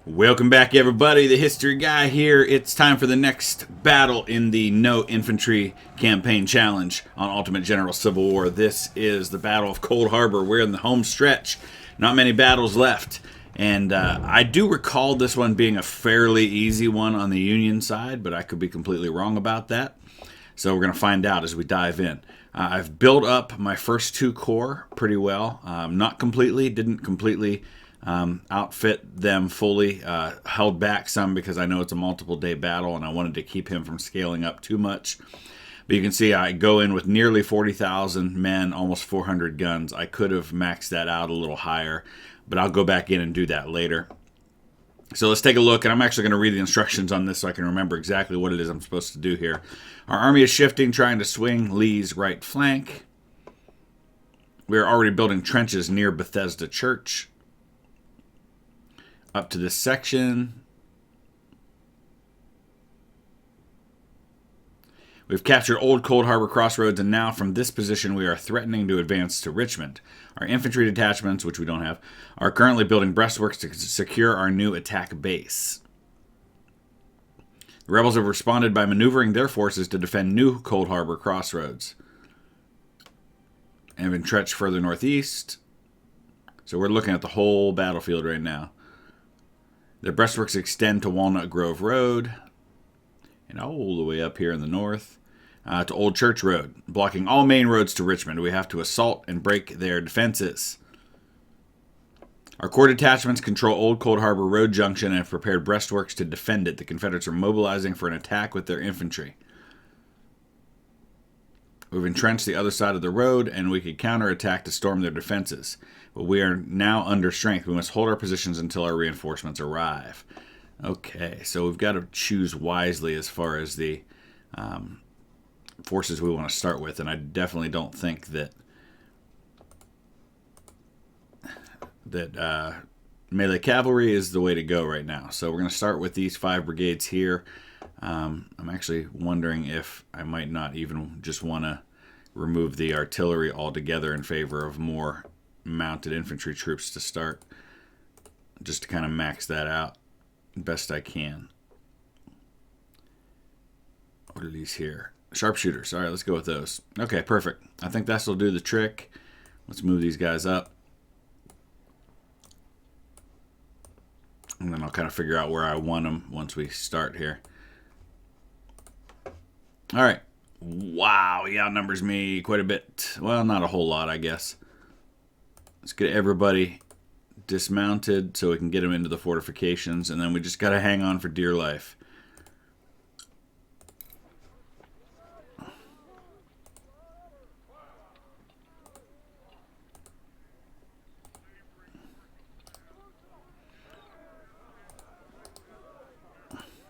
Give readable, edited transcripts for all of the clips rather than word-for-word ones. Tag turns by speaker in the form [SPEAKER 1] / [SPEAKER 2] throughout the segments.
[SPEAKER 1] Welcome back, everybody. The History Guy here. It's time for the next battle in the No Infantry Campaign Challenge on Ultimate General Civil War. This is the Battle of Cold Harbor. We're in the home stretch. Not many battles left. And I do recall this one being a fairly easy one on the Union side, but I could be completely wrong about that. So we're going to find out as we dive in. I've built up my first two corps pretty well. Not completely, didn't completely outfit them fully, held back some because I know it's a multiple day battle and I wanted to keep him from scaling up too much. But you can see I go in with nearly 40,000 men, almost 400 guns. I could have maxed that out a little higher, but I'll go back in and do that later. So let's take a look, and I'm actually going to read the instructions on this so I can remember exactly what it is I'm supposed to do here. Our army is shifting, trying to swing Lee's right flank. We are already building trenches near Bethesda Church. Up to this section. We've captured Old Cold Harbor Crossroads, and now from this position we are threatening to advance to Richmond. Our infantry detachments, which we don't have, are currently building breastworks to secure our new attack base. The rebels have responded by maneuvering their forces to defend New Cold Harbor Crossroads and have entrenched further northeast. So we're looking at the whole battlefield right now. The breastworks extend to Walnut Grove Road and all the way up here in the north to Old Church Road, blocking all main roads to Richmond. We have to assault and break their defenses. Our corps detachments control Old Cold Harbor Road Junction and have prepared breastworks to defend it. The Confederates are mobilizing for an attack with their infantry. We've entrenched the other side of the road, and we could counterattack to storm their defenses. But we are now under strength. We must hold our positions until our reinforcements arrive. Okay, so we've got to choose wisely as far as the forces we want to start with, and I definitely don't think that melee cavalry is the way to go right now. So we're going to start with these 5 brigades here. I'm actually wondering if I might not even just want to remove the artillery altogether in favor of more mounted infantry troops to start, just to kind of max that out best I can. What are these here? Sharpshooters. All right, let's go with those. Okay, perfect. I think this will do the trick. Let's move these guys up. And then I'll kind of figure out where I want them once we start here. All right. Wow, he outnumbers me quite a bit. Well, not a whole lot, I guess. Let's get everybody dismounted so we can get them into the fortifications, and then we just got to hang on for dear life.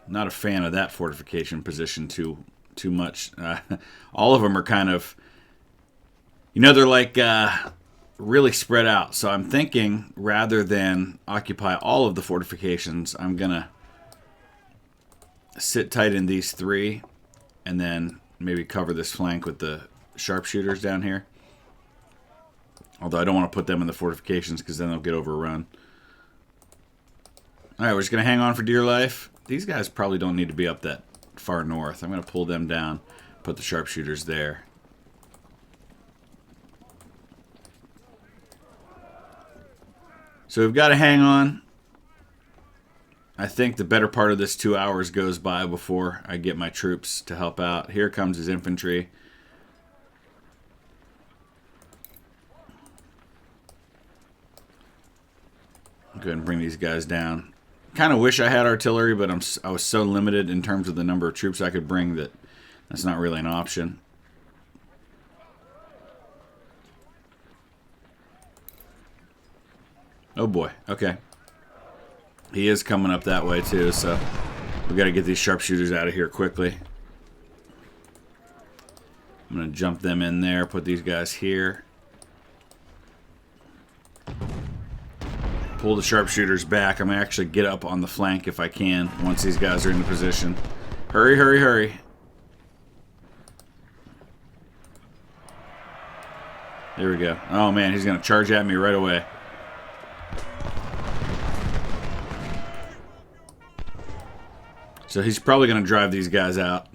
[SPEAKER 1] Not a fan of that fortification position too much. All of them are kind of, they're like really spread out. So I'm thinking rather than occupy all of the fortifications, I'm going to sit tight in these 3 and then maybe cover this flank with the sharpshooters down here. Although I don't want to put them in the fortifications because then they'll get overrun. All right, we're just going to hang on for dear life. These guys probably don't need to be up that far north. I'm going to pull them down, put the sharpshooters there. So we've got to hang on. I think the better part of this 2 hours goes by before I get my troops to help out. Here comes his infantry. Go ahead and bring these guys down. Kind of wish I had artillery, but I was so limited in terms of the number of troops I could bring that that's not really an option. Oh boy, okay. He is coming up that way too, so we got to get these sharpshooters out of here quickly. I'm going to jump them in there, put these guys here. Pull the sharpshooters back. I'm going to actually get up on the flank if I can once these guys are in the position. Hurry, hurry, hurry. There we go. Oh, man, he's going to charge at me right away. So he's probably going to drive these guys out.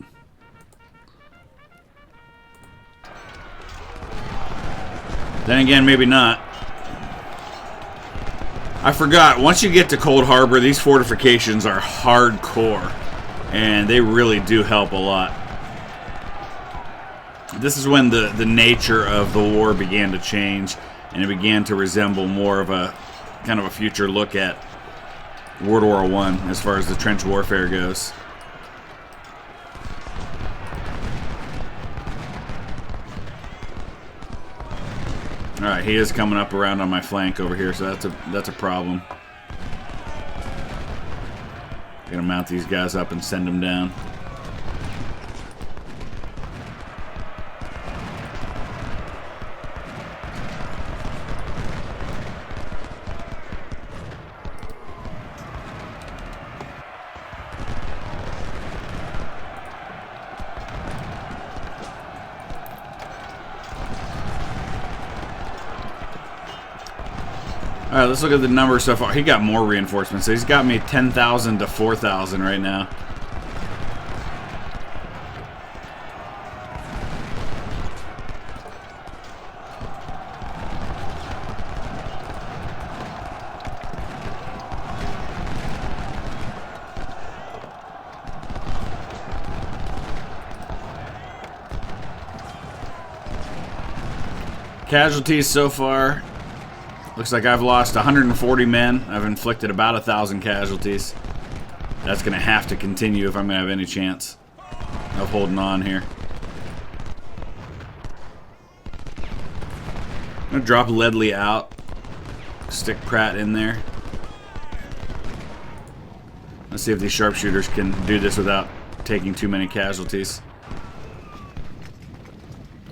[SPEAKER 1] Then again, maybe not. I forgot, once you get to Cold Harbor, these fortifications are hardcore. And they really do help a lot. This is when the nature of the war began to change. And it began to resemble more of a kind of a future look at World War I as far as the trench warfare goes. Alright, he is coming up around on my flank over here, so that's a problem. Gonna mount these guys up and send them down. Alright, let's look at the numbers so far. He got more reinforcements. So he's got me 10,000 to 4,000 right now. Casualties so far. Looks like I've lost 140 men. I've inflicted about 1,000 casualties. That's going to have to continue if I'm going to have any chance of holding on here. I'm going to drop Ledley out. Stick Pratt in there. Let's see if these sharpshooters can do this without taking too many casualties.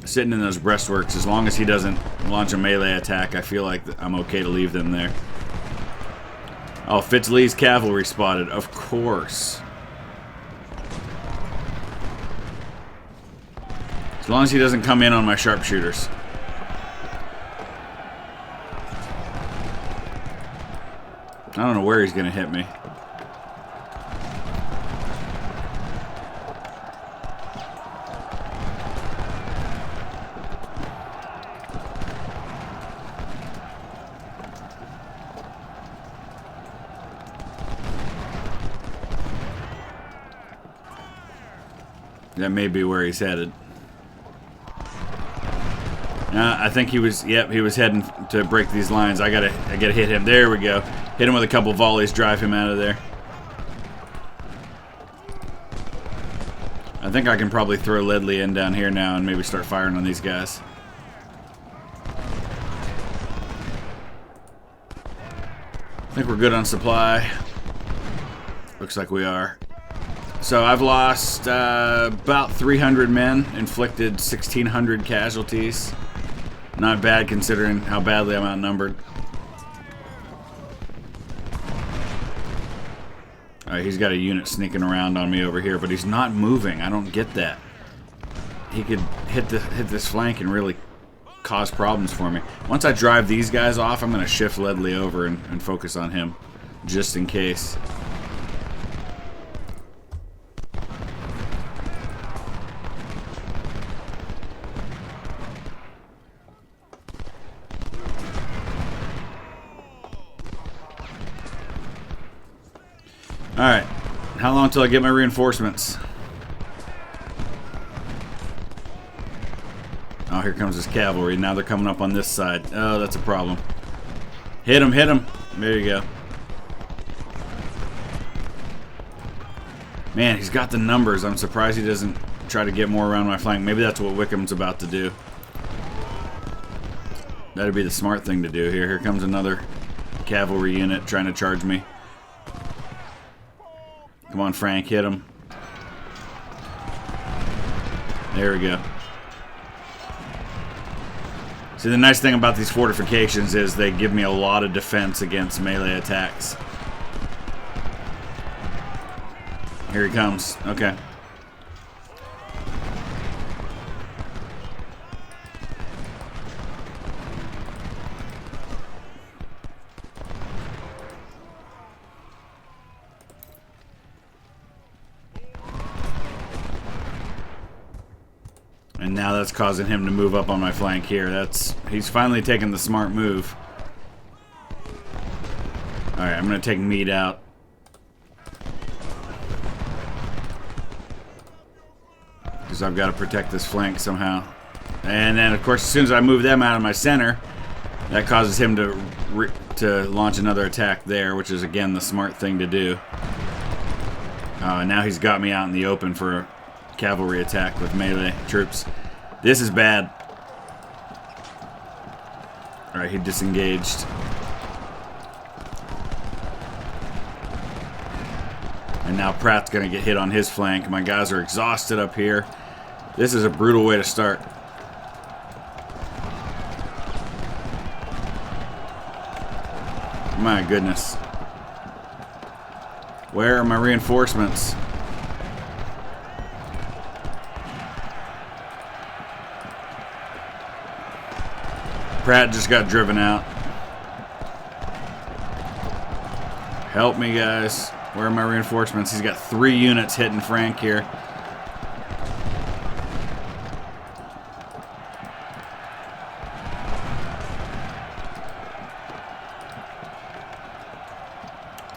[SPEAKER 1] Sitting in those breastworks, as long as he doesn't launch a melee attack, I feel like I'm okay to leave them there. Oh, Fitz-Lee's cavalry spotted, of course. As long as he doesn't come in on my sharpshooters. I don't know where he's going to hit me. That may be where he's headed. I think he was. Yep, he was heading to break these lines. I gotta hit him. There we go. Hit him with a couple volleys. Drive him out of there. I think I can probably throw Ledley in down here now and maybe start firing on these guys. I think we're good on supply. Looks like we are. So I've lost about 300 men, inflicted 1,600 casualties. Not bad considering how badly I'm outnumbered. Alright, he's got a unit sneaking around on me over here, but he's not moving. I don't get that. He could hit this flank and really cause problems for me. Once I drive these guys off, I'm going to shift Ledley over and focus on him, just in case. Alright, how long until I get my reinforcements? Oh, here comes this cavalry. Now they're coming up on this side. Oh, that's a problem. Hit him, hit him. There you go. Man, he's got the numbers. I'm surprised he doesn't try to get more around my flank. Maybe that's what Wickham's about to do. That'd be the smart thing to do here. Here comes another cavalry unit trying to charge me. Come on, Frank, hit him. There we go. See, the nice thing about these fortifications is they give me a lot of defense against melee attacks. Here he comes. Okay. And now that's causing him to move up on my flank here. He's finally taking the smart move. Alright, I'm going to take Meade out. Because I've got to protect this flank somehow. And then, of course, as soon as I move them out of my center, that causes him to launch another attack there, which is, again, the smart thing to do. Now he's got me out in the open for a cavalry attack with melee troops. This is bad. Alright, he disengaged. And now Pratt's going to get hit on his flank. My guys are exhausted up here. This is a brutal way to start. My goodness. Where are my reinforcements? Pratt just got driven out. Help me, guys. Where are my reinforcements? He's got 3 units hitting Frank here.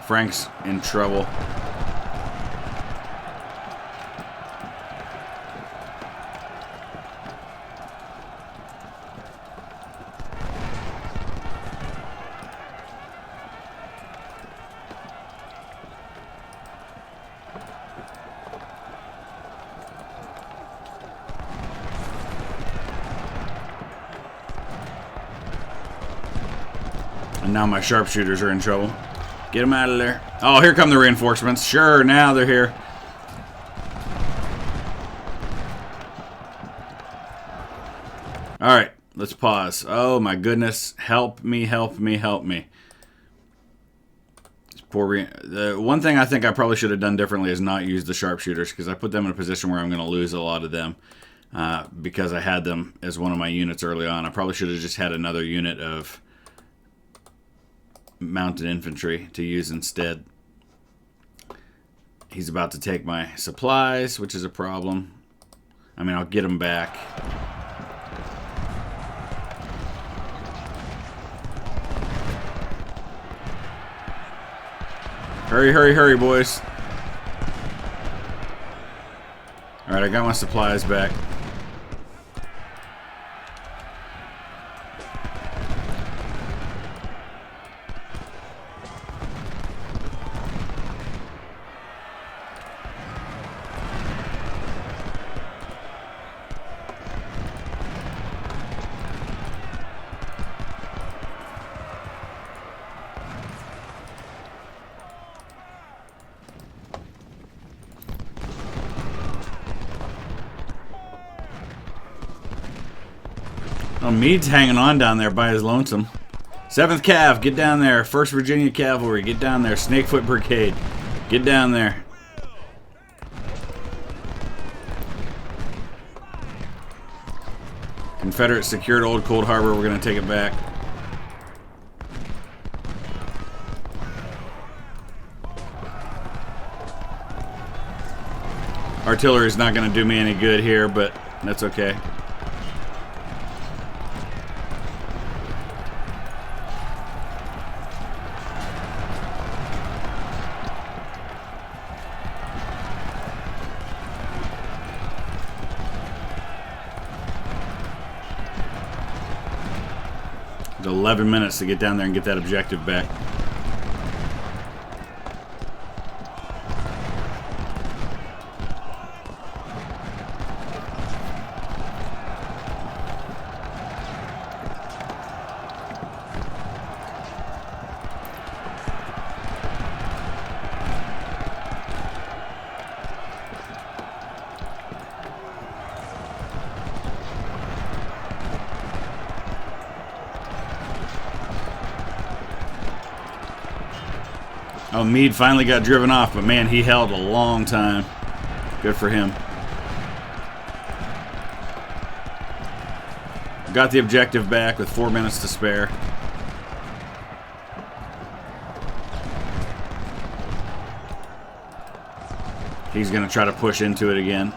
[SPEAKER 1] Frank's in trouble. And now my sharpshooters are in trouble. Get them out of there. Oh, here come the reinforcements. Sure, now they're here. Alright, let's pause. Oh my goodness. Help me, help me, help me. The one thing I think I probably should have done differently is not use the sharpshooters, because I put them in a position where I'm going to lose a lot of them. Because I had them as one of my units early on. I probably should have just had another unit of mounted infantry to use instead. He's about to take my supplies, which is a problem. I mean, I'll get them back. Hurry, hurry, hurry, boys. Alright, I got my supplies back. Oh, Meade's hanging on down there by his lonesome. 7th Cav, get down there. 1st Virginia Cavalry, get down there. Snakefoot Brigade, get down there. Confederate secured Old Cold Harbor. We're going to take it back. Artillery is not going to do me any good here, but that's okay. It's 11 minutes to get down there and get that objective back. Oh, Meade finally got driven off, but man, he held a long time. Good for him. Got the objective back with 4 minutes to spare. He's going to try to push into it again.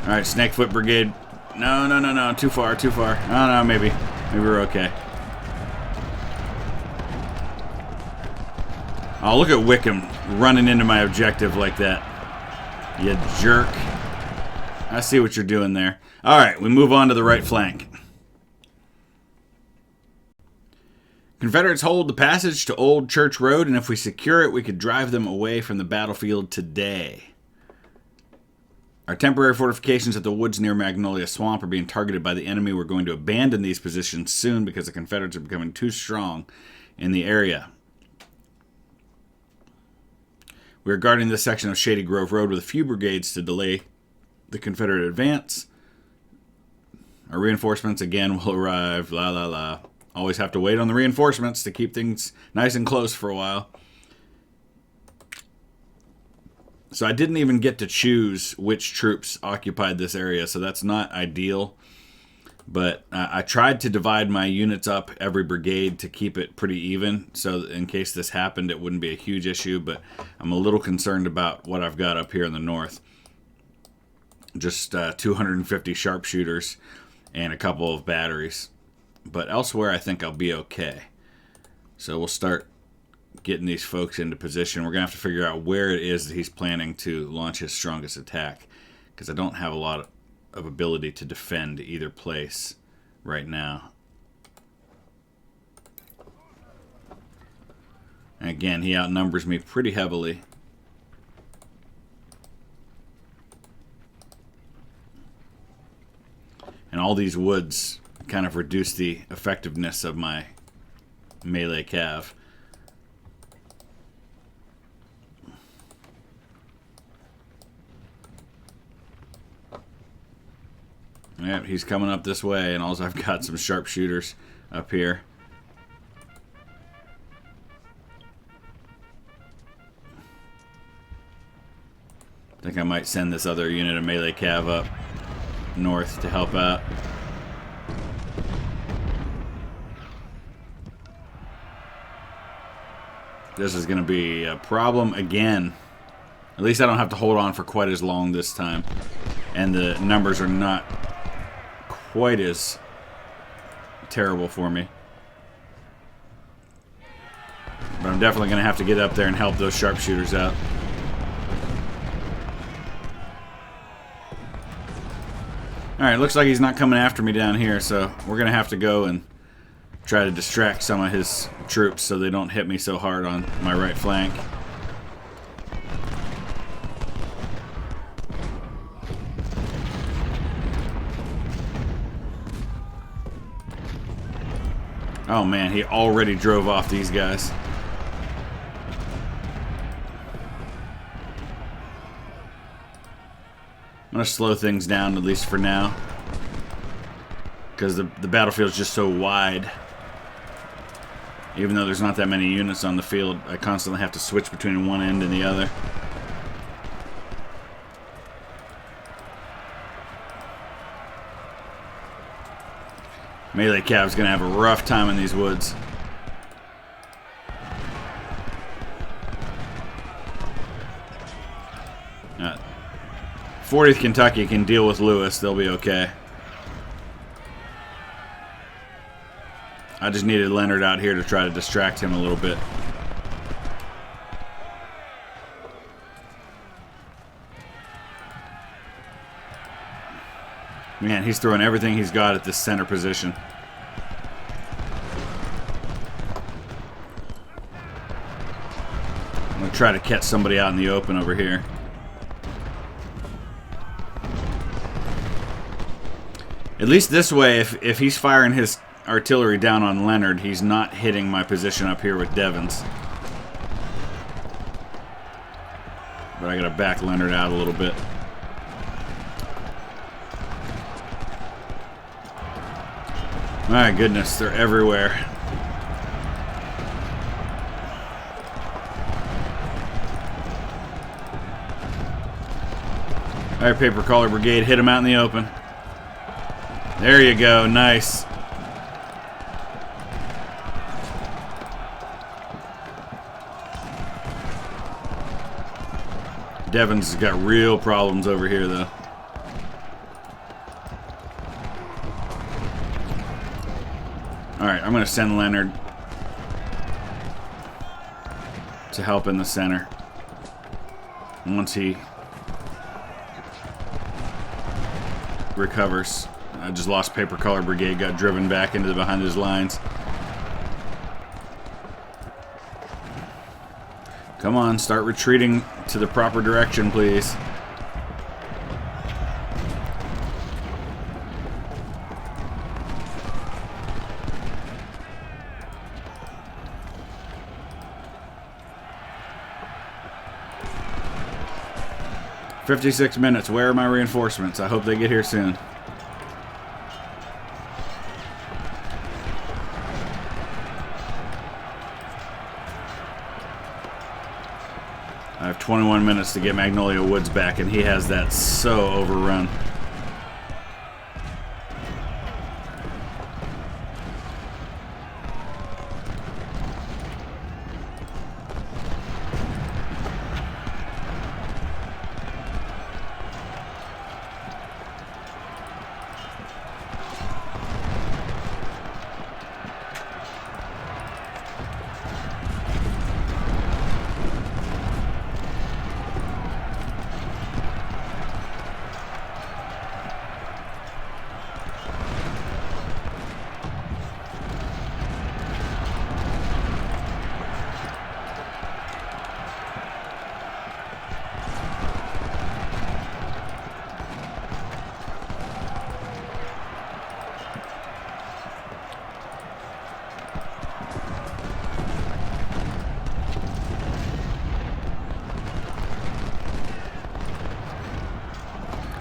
[SPEAKER 1] Alright, Snakefoot Brigade. No, no, no, no. Too far, too far. Oh, no, maybe. Maybe we're okay. Oh, look at Wickham running into my objective like that. You jerk. I see what you're doing there. Alright, we move on to the right flank. Confederates hold the passage to Old Church Road, and if we secure it, we could drive them away from the battlefield today. Our temporary fortifications at the woods near Magnolia Swamp are being targeted by the enemy. We're going to abandon these positions soon because the Confederates are becoming too strong in the area. We are guarding this section of Shady Grove Road with a few brigades to delay the Confederate advance. Our reinforcements again will arrive. La la la. Always have to wait on the reinforcements to keep things nice and close for a while. So I didn't even get to choose which troops occupied this area, so that's not ideal. But I tried to divide my units up every brigade to keep it pretty even, so in case this happened, it wouldn't be a huge issue. But I'm a little concerned about what I've got up here in the north. Just 250 sharpshooters and a couple of batteries. But elsewhere, I think I'll be okay. So we'll start getting these folks into position. We're going to have to figure out where it is that he's planning to launch his strongest attack, because I don't have a lot of ability to defend either place right now. And again, he outnumbers me pretty heavily. And all these woods kind of reduce the effectiveness of my melee cav. Yep, he's coming up this way, and also I've got some sharpshooters up here. I think I might send this other unit of melee cav up north to help out. This is going to be a problem again. At least I don't have to hold on for quite as long this time. And the numbers are not quite as terrible for me. But I'm definitely going to have to get up there and help those sharpshooters out. Alright, looks like he's not coming after me down here, so we're going to have to go and try to distract some of his troops so they don't hit me so hard on my right flank. Oh man, he already drove off these guys. I'm going to slow things down, at least for now, because the battlefield's just so wide. Even though there's not that many units on the field, I constantly have to switch between one end and the other. Melee Cav's gonna have a rough time in these woods. Uh, 40th Kentucky can deal with Lewis, they'll be okay. I just needed Leonard out here to try to distract him a little bit. Man, he's throwing everything he's got at this center position. I'm going to try to catch somebody out in the open over here. At least this way, if he's firing his artillery down on Leonard, he's not hitting my position up here with Devons. But I got to back Leonard out a little bit. My goodness, they're everywhere. Alright, Paper Collar Brigade, hit him out in the open. There you go, nice. Devon's got real problems over here, though. Alright, I'm going to send Leonard to help in the center. Once he recovers. I just lost Paper Color Brigade, got driven back into the behind his lines. Come on, start retreating to the proper direction, please. "56 minutes. Where are my reinforcements? I hope they get here soon." I have 21 minutes to get Magnolia Woods back, and he has that so overrun.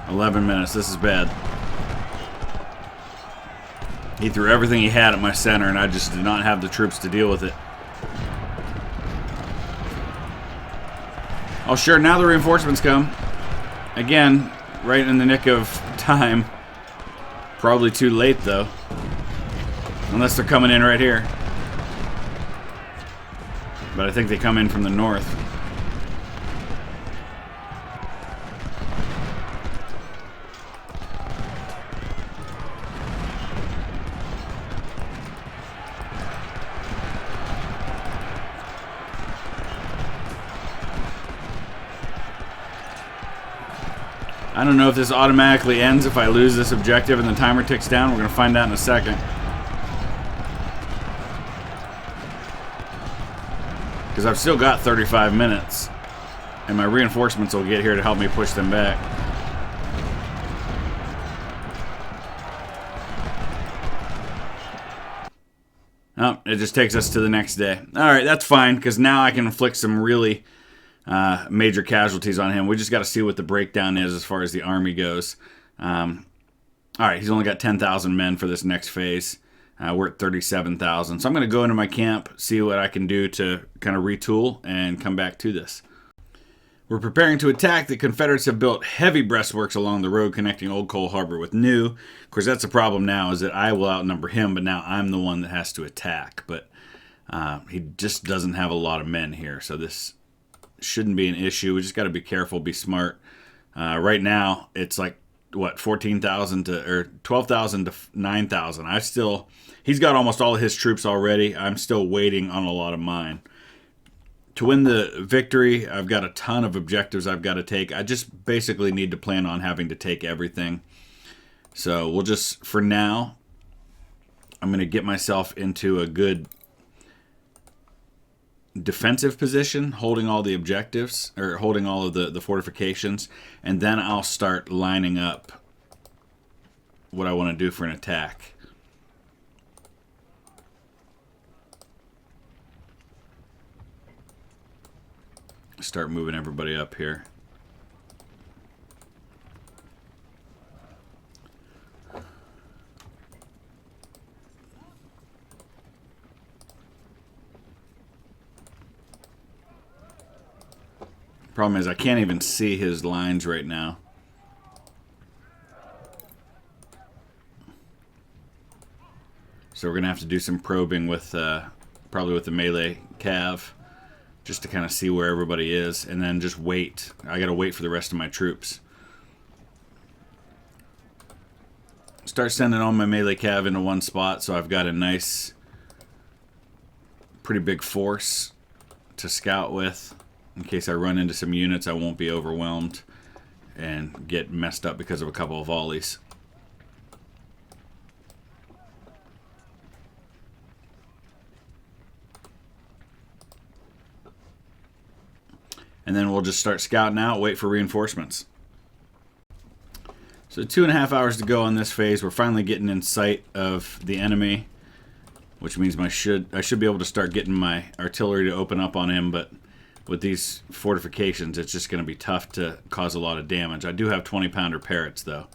[SPEAKER 1] "11 minutes. This is bad." He threw everything he had at my center, and I just did not have the troops to deal with it. Oh, sure, now the reinforcements come. Again, right in the nick of time. Probably too late, though. Unless they're coming in right here. But I think they come in from the north. I don't know if this automatically ends if I lose this objective and the timer ticks down. We're going to find out in a second. Because I've still got 35 minutes. And my reinforcements will get here to help me push them back. Oh, it just takes us to the next day. Alright, that's fine, because now I can inflict some really major casualties on him. We just got to see what the breakdown is as far as the army goes. Alright, he's only got 10,000 men for this next phase. We're at 37,000. So I'm going to go into my camp, see what I can do to kind of retool, and come back to this. We're preparing to attack. The Confederates have built heavy breastworks along the road connecting Old Cold Harbor with New. Of course, that's the problem now, is that I will outnumber him, but now I'm the one that has to attack. But he just doesn't have a lot of men here, so this shouldn't be an issue. We just got to be careful, be smart. Right now, it's like, what, 14,000 to, or 12,000 to 9,000. He's got almost all of his troops already. I'm still waiting on a lot of mine. To win the victory, I've got a ton of objectives I've got to take. I just basically need to plan on having to take everything. So we'll just, for now, I'm going to get myself into a good defensive position, holding all the objectives, or holding all of the fortifications, and then I'll start lining up what I want to do for an attack. Start moving everybody up here. Problem is I can't even see his lines right now. So we're going to have to do some probing with probably with the melee cav, just to kind of see where everybody is, and then just wait. I got to wait for the rest of my troops. Start sending all my melee cav into one spot, so I've got a nice, pretty big force to scout with. In case I run into some units, I won't be overwhelmed and get messed up because of a couple of volleys. And then we'll just start scouting out, wait for reinforcements. So 2.5 hours to go on this phase. We're finally getting in sight of the enemy, which means I should be able to start getting my artillery to open up on him, but with these fortifications, it's just going to be tough to cause a lot of damage. I do have 20-pounder parrots, though.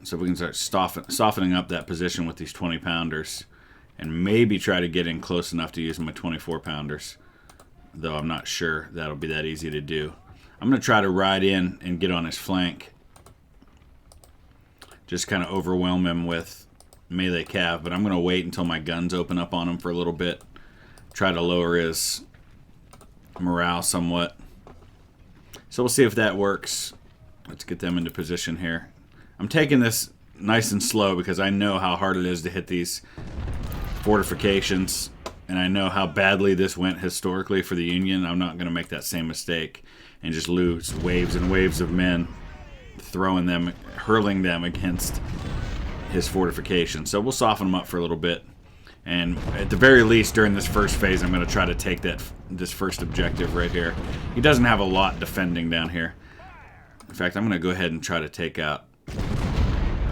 [SPEAKER 1] So we can start softening up that position with these 20-pounders and maybe try to get in close enough to use my 24-pounders. Though I'm not sure that'll be that easy to do. I'm going to try to ride in and get on his flank. Just kind of overwhelm him with melee cav, but I'm going to wait until my guns open up on him for a little bit. Try to lower his morale somewhat. So we'll see if that works. Let's get them into position here. I'm taking this nice and slow because I know how hard it is to hit these fortifications. And I know how badly this went historically for the Union. I'm not going to make that same mistake and just lose waves and waves of men, throwing them, hurling them against his fortifications. So we'll soften them up for a little bit. And at the very least, during this first phase, I'm going to try to take this first objective right here. He doesn't have a lot defending down here. In fact, I'm going to go ahead and try to take out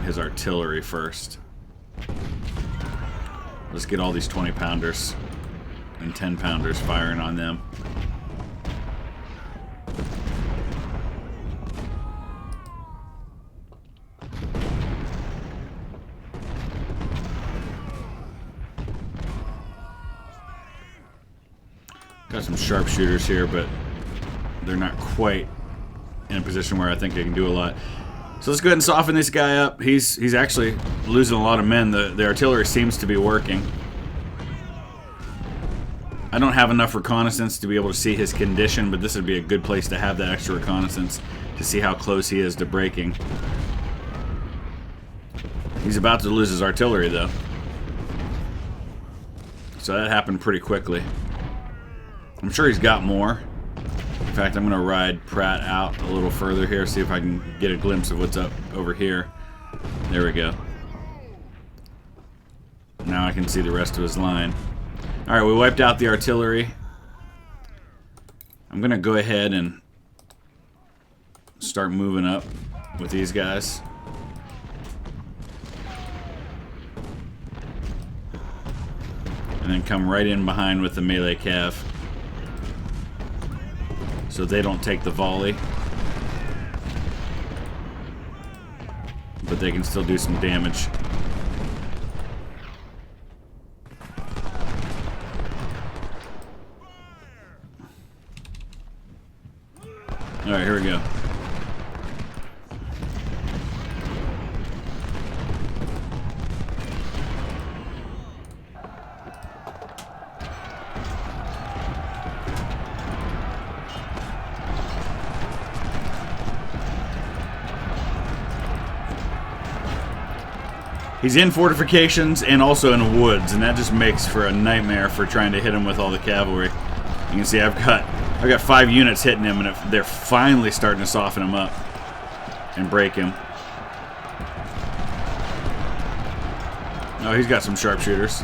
[SPEAKER 1] his artillery first. Let's get all these 20-pounders and 10-pounders firing on them. Got some sharpshooters here, but they're not quite in a position where I think they can do a lot. So let's go ahead and soften this guy up. He's actually losing a lot of men. The artillery seems to be working. I don't have enough reconnaissance to be able to see his condition, but this would be a good place to have that extra reconnaissance to see how close he is to breaking. He's about to lose his artillery, though. So that happened pretty quickly. I'm sure he's got more. In fact, I'm going to ride Pratt out a little further here, see if I can get a glimpse of what's up over here. There we go. Now I can see the rest of his line. Alright, we wiped out the artillery. I'm going to go ahead and start moving up with these guys. And then come right in behind with the melee cav, so they don't take the volley, but they can still do some damage. Alright, here we go. He's in fortifications and also in woods, and that just makes for a nightmare for trying to hit him with all the cavalry. You can see I've got 5 units hitting him, and they're finally starting to soften him up and break him. Oh, he's got some sharpshooters.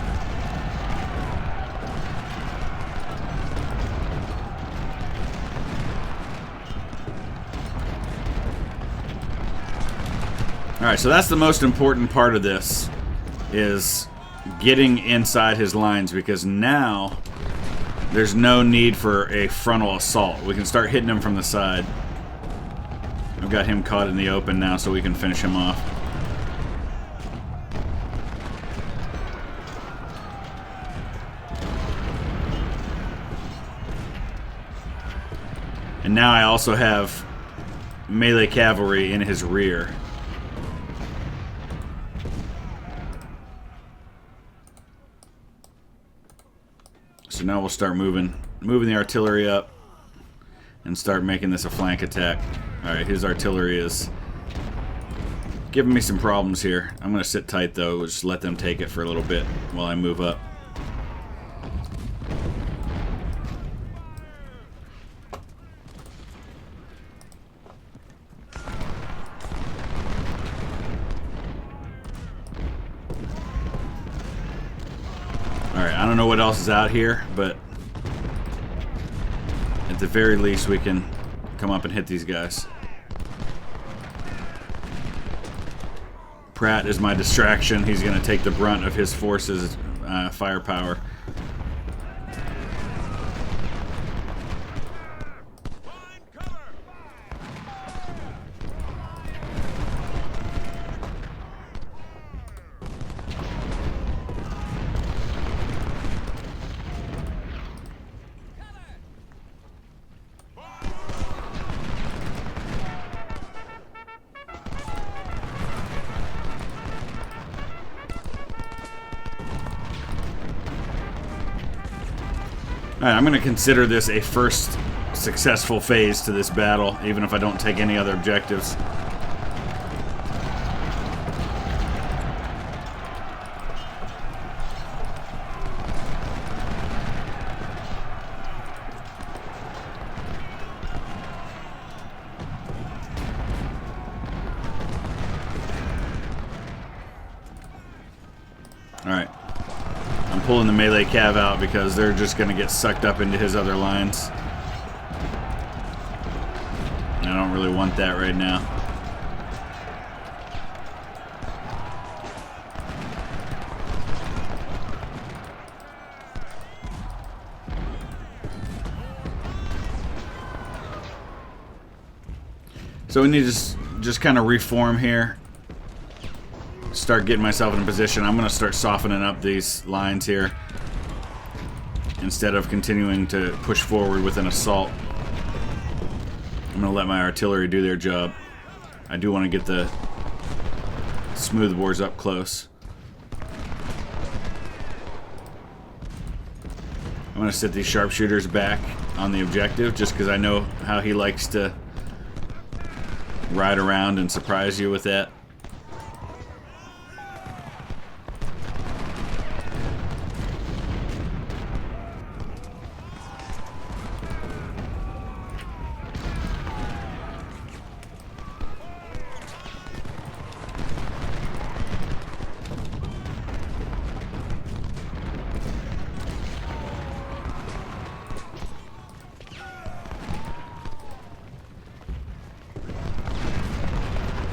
[SPEAKER 1] Alright, so that's the most important part of this, is getting inside his lines, because now there's no need for a frontal assault. We can start hitting him from the side. I've got him caught in the open now, so we can finish him off. And now I also have melee cavalry in his rear. So now we'll start moving the artillery up and start making this a flank attack. Alright, his artillery is giving me some problems here. I'm going to sit tight, though. Just let them take it for a little bit while I move up. Alright, I don't know what else is out here, but at the very least we can come up and hit these guys. Pratt is my distraction. He's going to take the brunt of his forces' firepower. Alright, I'm going to consider this a first successful phase to this battle, even if I don't take any other objectives. Alright. I'm pulling the melee cav out because they're just going to get sucked up into his other lines. And I don't really want that right now. So we need to just kind of reform here. Start getting myself in a position. I'm going to start softening up these lines here instead of continuing to push forward with an assault. I'm going to let my artillery do their job. I do want to get the smoothbores up close. I'm going to sit these sharpshooters back on the objective just because I know how he likes to ride around and surprise you with that.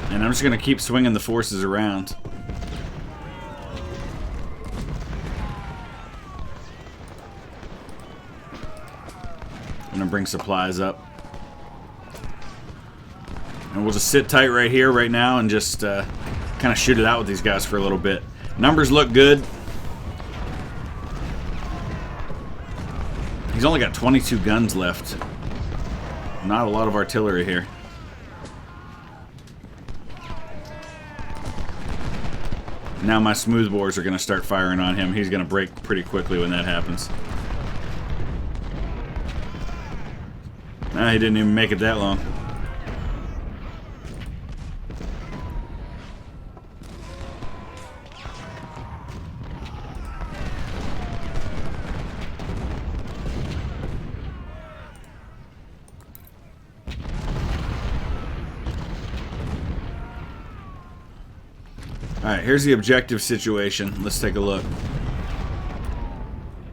[SPEAKER 1] And I'm just going to keep swinging the forces around. I'm going to bring supplies up. And we'll just sit tight right here, right now, and just kind of shoot it out with these guys for a little bit. Numbers look good. He's only got 22 guns left. Not a lot of artillery here. Now my smoothbores are going to start firing on him. He's going to break pretty quickly when that happens. Nah, he didn't even make it that long. Alright, here's the objective situation. Let's take a look.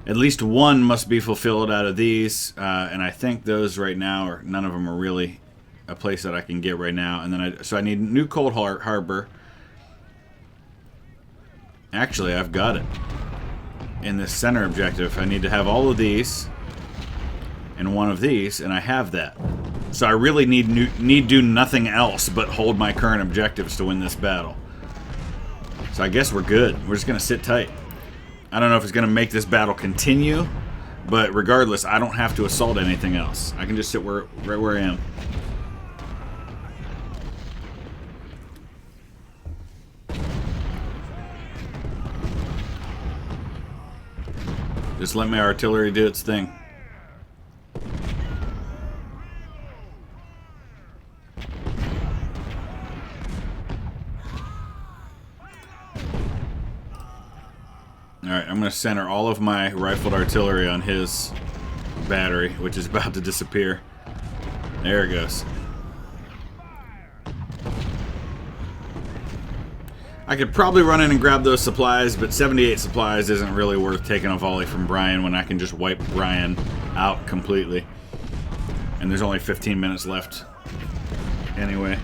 [SPEAKER 1] At least one must be fulfilled out of these, and I think those right now, or none of them are really a place that I can get right now. And then so I need New Cold Harbor. Actually, I've got it. In this center objective, I need to have all of these and one of these, and I have that. So I really need do nothing else but hold my current objectives to win this battle. So I guess we're good. We're just going to sit tight. I don't know if it's going to make this battle continue, but regardless, I don't have to assault anything else. I can just sit right where I am. Just let my artillery do its thing. Alright, I'm going to center all of my rifled artillery on his battery, which is about to disappear. There it goes. I could probably run in and grab those supplies, but 78 supplies isn't really worth taking a volley from Brian when I can just wipe Brian out completely. And there's only 15 minutes left anyway.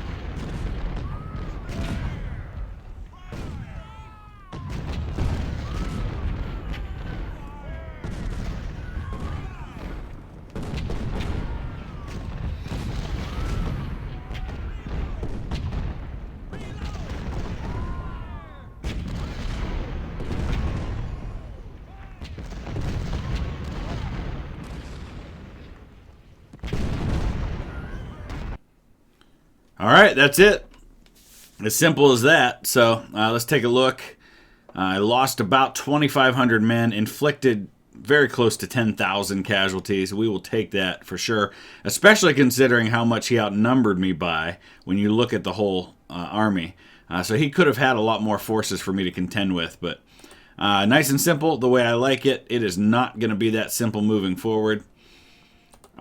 [SPEAKER 1] Alright, that's it. As simple as that. So, let's take a look. I lost about 2,500 men, inflicted very close to 10,000 casualties. We will take that for sure, especially considering how much he outnumbered me by when you look at the whole army. So he could have had a lot more forces for me to contend with, but nice and simple, the way I like it. It is not going to be that simple moving forward.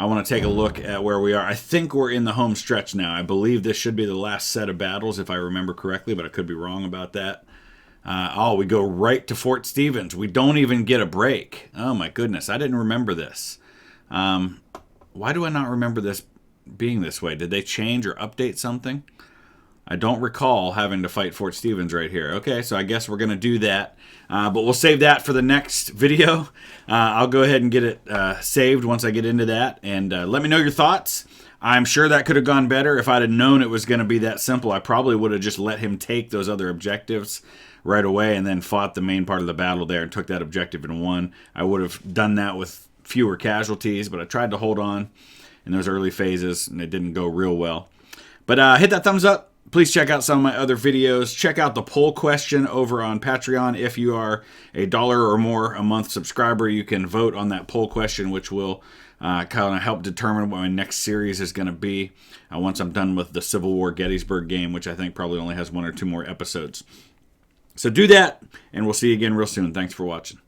[SPEAKER 1] I want to take a look at where we are. I think we're in the home stretch now. I believe this should be the last set of battles, if I remember correctly, but I could be wrong about that. Oh, we go right to Fort Stevens. We don't even get a break. Oh, my goodness. I didn't remember this. Why do I not remember this being this way? Did they change or update something? I don't recall having to fight Fort Stevens right here. Okay, so I guess we're going to do that. But we'll save that for the next video. I'll go ahead and get it saved once I get into that. And let me know your thoughts. I'm sure that could have gone better. If I'd have known it was going to be that simple, I probably would have just let him take those other objectives right away and then fought the main part of the battle there and took that objective and won. I would have done that with fewer casualties, but I tried to hold on in those early phases, and it didn't go real well. But hit that thumbs up. Please check out some of my other videos. Check out the poll question over on Patreon. If you are a $1 or more a month subscriber, you can vote on that poll question, which will kind of help determine what my next series is going to be once I'm done with the Civil War Gettysburg game, which I think probably only has 1 or 2 more episodes. So do that, and we'll see you again real soon. Thanks for watching.